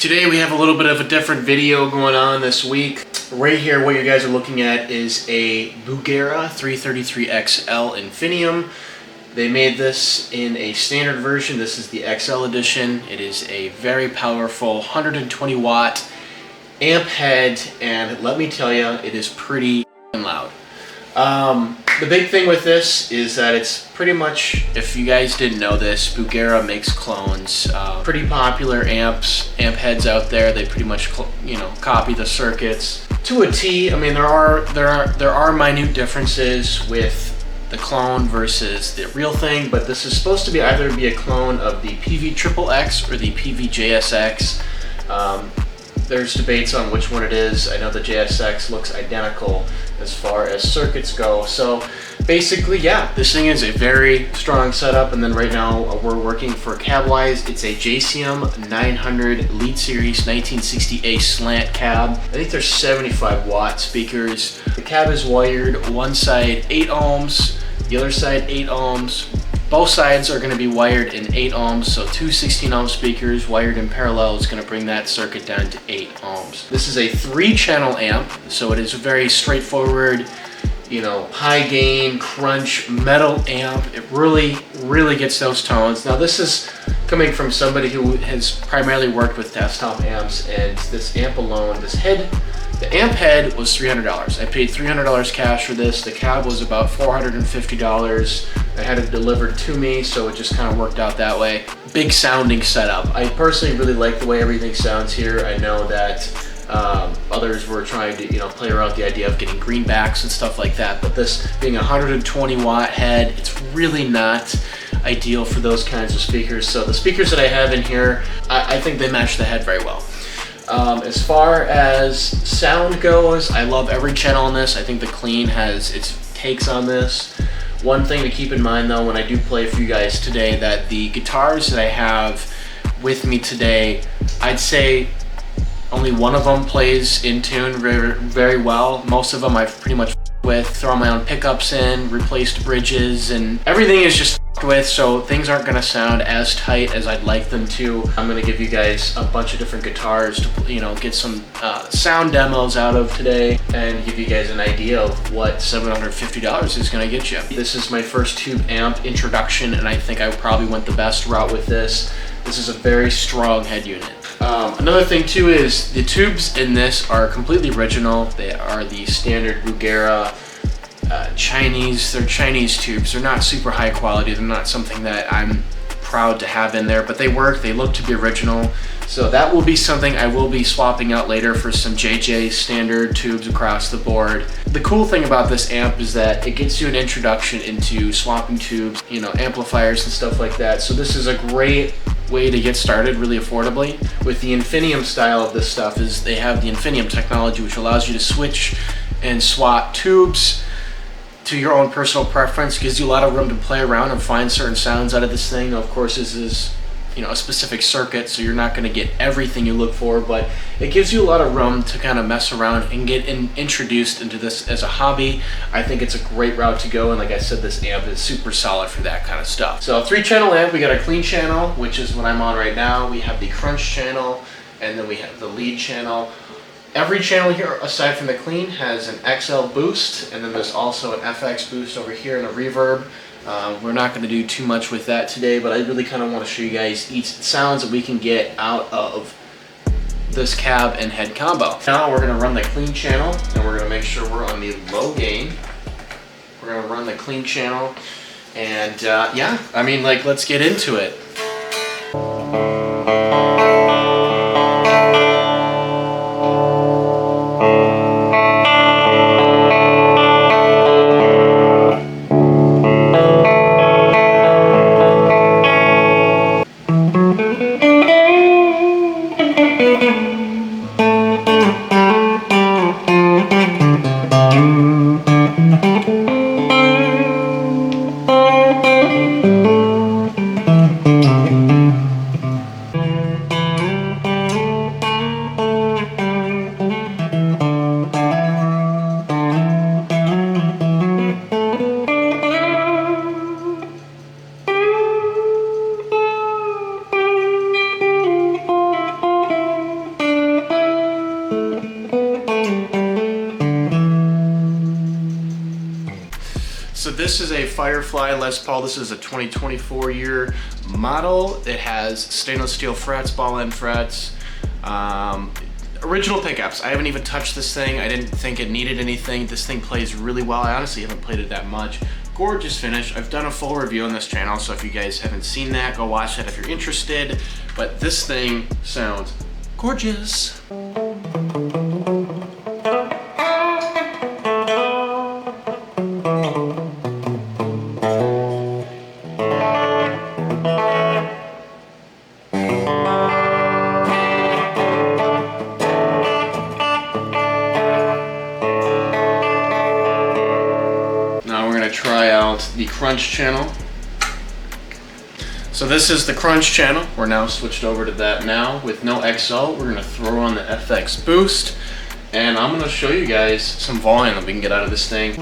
Today we have a little bit of a different video going on this week. Right here, what you guys are looking at is a Bugera 333XL Infinium. They made this in a standard version. This is the XL edition. It is a very powerful 120 watt amp head, and let me tell you, it is pretty loud. The big thing with this is that it's pretty much, if you guys didn't know this, Bugera makes clones. Pretty popular amp heads out there. They pretty much, copy the circuits to a T. I mean, there are minute differences with the clone versus the real thing, but this is supposed to be either be a clone of the PV-XXX or the PV-JSX. There's debates on which one it is. I know the JSX looks identical as far as circuits go. So basically, yeah, this thing is a very strong setup. And then right now we're working for cab-wise. It's a JCM 900 Lead Series 1960A slant cab. I think they're 75 watt speakers. The cab is wired, one side 8 ohms, the other side 8 ohms. Both sides are going to be wired in 8 ohms, so two 16 ohm speakers wired in parallel is going to bring that circuit down to 8 ohms. This is a 3-channel amp, so it is a very straightforward, high gain, crunch, metal amp. It really gets those tones. Now this is coming from somebody who has primarily worked with desktop amps, and this amp alone, the amp head was $300. I paid $300 cash for this. The cab was about $450. I had it delivered to me, so it just kind of worked out that way. Big sounding setup. I personally really like the way everything sounds here. I know that others were trying to play around with the idea of getting greenbacks and stuff like that, but this being a 120 watt head, it's really not ideal for those kinds of speakers. So the speakers that I have in here, I think they match the head very well. As far as sound goes, I love every channel on this. I think the Clean has its takes on this. One thing to keep in mind though, when I do play for you guys today, that the guitars that I have with me today, I'd say only one of them plays in tune very well. Most of them I've pretty much with, throw my own pickups in, replaced bridges, and everything is just with, so things aren't going to sound as tight as I'd like them to. I'm going to give you guys a bunch of different guitars to get some sound demos out of today and give you guys an idea of what $750 is going to get you. This is my first tube amp introduction, and I think I probably went the best route with this. This is a very strong head unit. Another thing too is the tubes in this are completely original. They are the standard Bugera Chinese. They're Chinese tubes. They're not super high quality. They're not something that I'm proud to have in there, but they work. They look to be original. So that will be something I will be swapping out later for some JJ standard tubes across the board. The cool thing about this amp is that it gets you an introduction into swapping tubes, amplifiers and stuff like that. So this is a great way to get started really affordably. With the Infinium style of this stuff is they have the Infinium technology, which allows you to switch and swap tubes to your own personal preference. Gives you a lot of room to play around and find certain sounds out of this thing. Of course, this is a specific circuit, so you're not going to get everything you look for, but it gives you a lot of room to kind of mess around and get introduced into this as a hobby. I think it's a great route to go, and like I said, this amp is super solid for that kind of stuff. So 3-channel amp, we got a Clean channel, which is what I'm on right now. We have the Crunch channel, and then we have the Lead channel. Every channel here, aside from the Clean, has an XL boost, and then there's also an FX boost over here and a reverb. We're not going to do too much with that today, but I really kind of want to show you guys each sounds that we can get out of this cab and head combo. Now we're going to run the Clean channel, and we're going to make sure we're on the low gain. We're going to run the Clean channel, and yeah, I mean, let's get into it. this is a Firefly Les Paul. This is a 2024 year model. It has stainless steel frets, ball end frets, original pickups. I haven't even touched this thing. I didn't think it needed anything. This thing plays really well. I honestly haven't played it that much. Gorgeous finish. I've done a full review on this channel, so if you guys haven't seen that, go watch that if you're interested. But this thing sounds gorgeous. Try out the Crunch channel. So this is the Crunch channel. We're now switched over to that now with no XL. We're gonna throw on the FX Boost, and I'm gonna show you guys some volume that we can get out of this thing.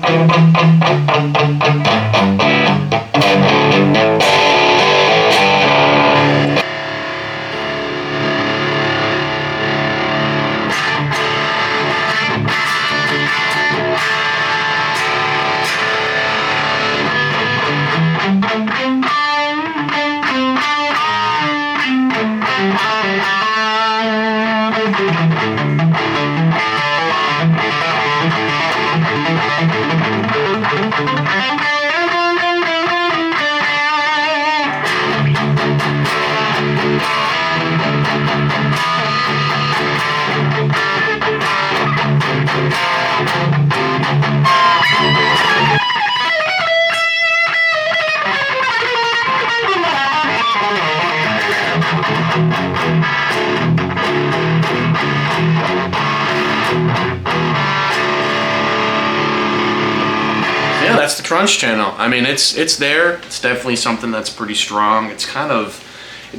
Yeah, that's the Crunch channel. I mean, it's there. It's definitely something that's pretty strong. It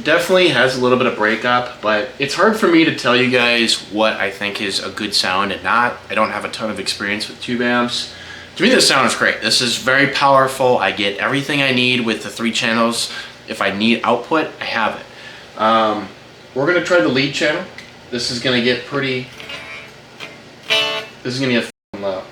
definitely has a little bit of breakup, but it's hard for me to tell you guys what I think is a good sound and not. I don't have a ton of experience with tube amps. To me, this sound is great. This is very powerful. I get everything I need with the 3 channels. If I need output, I have it. We're gonna try the lead channel. This is gonna get loud.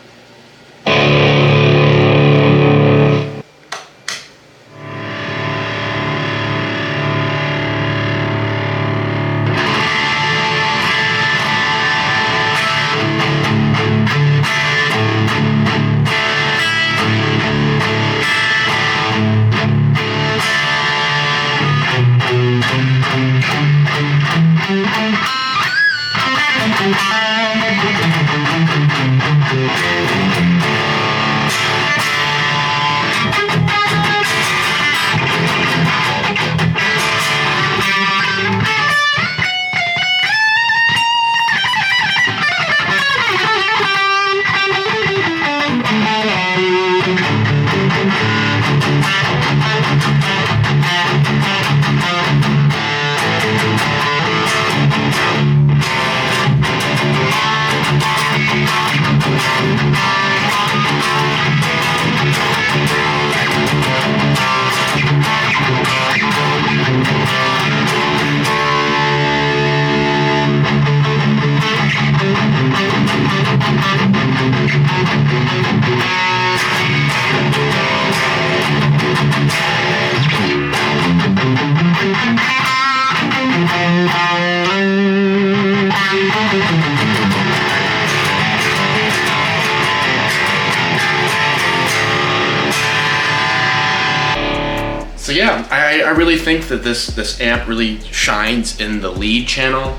So yeah, I really think that this amp really shines in the lead channel.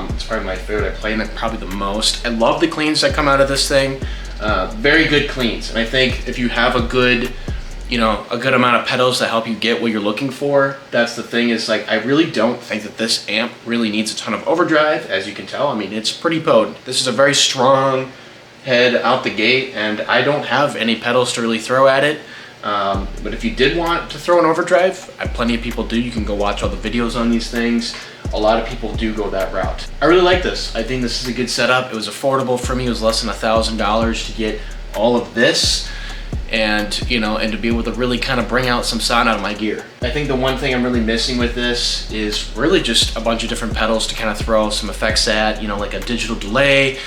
It's probably my favorite. I play in it probably the most. I love the cleans that come out of this thing. Very good cleans. And I think if you have a good amount of pedals that help you get what you're looking for, that's the thing is like, I really don't think that this amp really needs a ton of overdrive. As you can tell, I mean, it's pretty potent. This is a very strong head out the gate, and I don't have any pedals to really throw at it. But if you did want to throw an overdrive, plenty of people do. You can go watch all the videos on these things. A lot of people do go that route. I really like this. I think this is a good setup. It was affordable for me. It was less than $1,000 to get all of this, and to be able to really kind of bring out some sound out of my gear. I think the one thing I'm really missing with this is really just a bunch of different pedals to kind of throw some effects at, like a digital delay,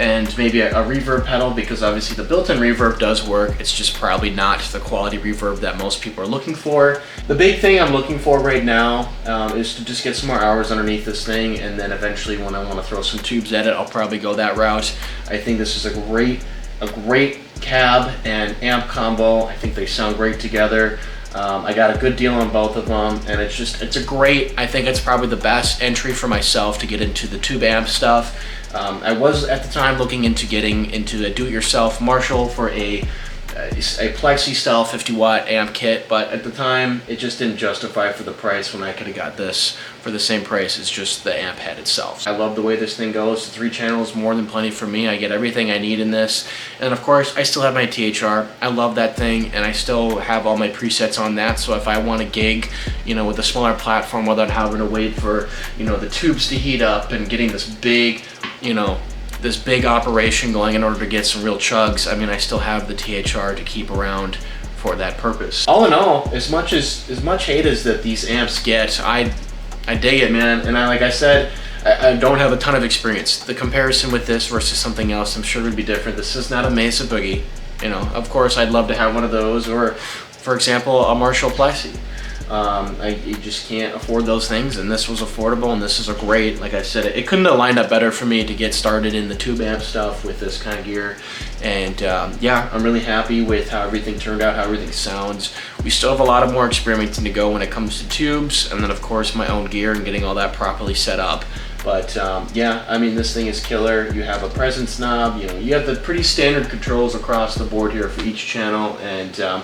and maybe a reverb pedal, because obviously the built-in reverb does work. It's just probably not the quality reverb that most people are looking for. The big thing I'm looking for right now is to just get some more hours underneath this thing, and then eventually when I want to throw some tubes at it, I'll probably go that route. I think this is a great cab and amp combo. I think they sound great together. I got a good deal on both of them, and it's a great, I think it's probably the best entry for myself to get into the tube amp stuff. I was at the time looking into getting into a do-it-yourself Marshall for a Plexi style 50 watt amp kit, but at the time it just didn't justify for the price when I could have got this for the same price as just the amp head itself. I love the way this thing goes. The 3 channels, more than plenty for me. I get everything I need in this, and of course I still have my THR. I love that thing, and I still have all my presets on that, so if I want to gig, you know, with a smaller platform without having to wait for, you know, the tubes to heat up and getting this big, you know, this big operation going in order to get some real chugs, I mean, I still have the THR to keep around for that purpose. All in all, as much hate as that these amps get, I dig it, man. And like I said, I don't have a ton of experience. The comparison with this versus something else, I'm sure would be different. This is not a Mesa Boogie. You know, of course, I'd love to have one of those, or for example, a Marshall Plexi. You just can't afford those things, and this was affordable, and this is a great, like I said, it couldn't have lined up better for me to get started in the tube amp stuff with this kind of gear. And yeah, I'm really happy with how everything turned out, how everything sounds. We still have a lot of more experimenting to go when it comes to tubes, and then of course my own gear and getting all that properly set up. But yeah, I mean, this thing is killer. You have a presence knob, you know, you have the pretty standard controls across the board here for each channel, and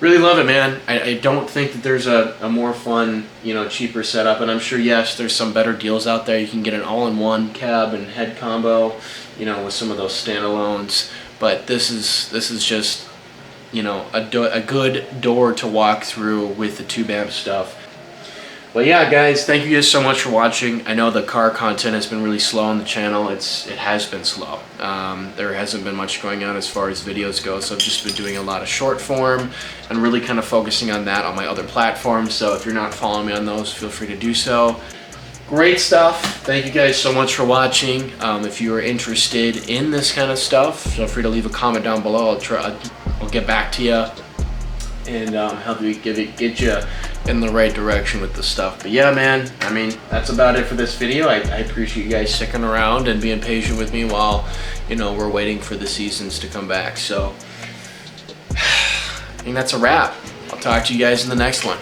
really love it, man. I don't think that there's a more fun, you know, cheaper setup, and I'm sure, yes, there's some better deals out there. You can get an all-in-one cab and head combo, you know, with some of those standalones, but this is just, you know, a good door to walk through with the tube amp stuff. Well, yeah, guys, thank you guys so much for watching. I know the car content has been really slow on the channel. It has been slow. There hasn't been much going on as far as videos go, so I've just been doing a lot of short form and really kind of focusing on that on my other platforms. So if you're not following me on those, feel free to do so. Great stuff. Thank you guys so much for watching. If you are interested in this kind of stuff, feel free to leave a comment down below. I'll get back to you and help you get you in the right direction with the stuff. But yeah, man, I mean, that's about it for this video. I appreciate you guys sticking around and being patient with me while, you know, we're waiting for the seasons to come back. So I think that's a wrap. I'll talk to you guys in the next one.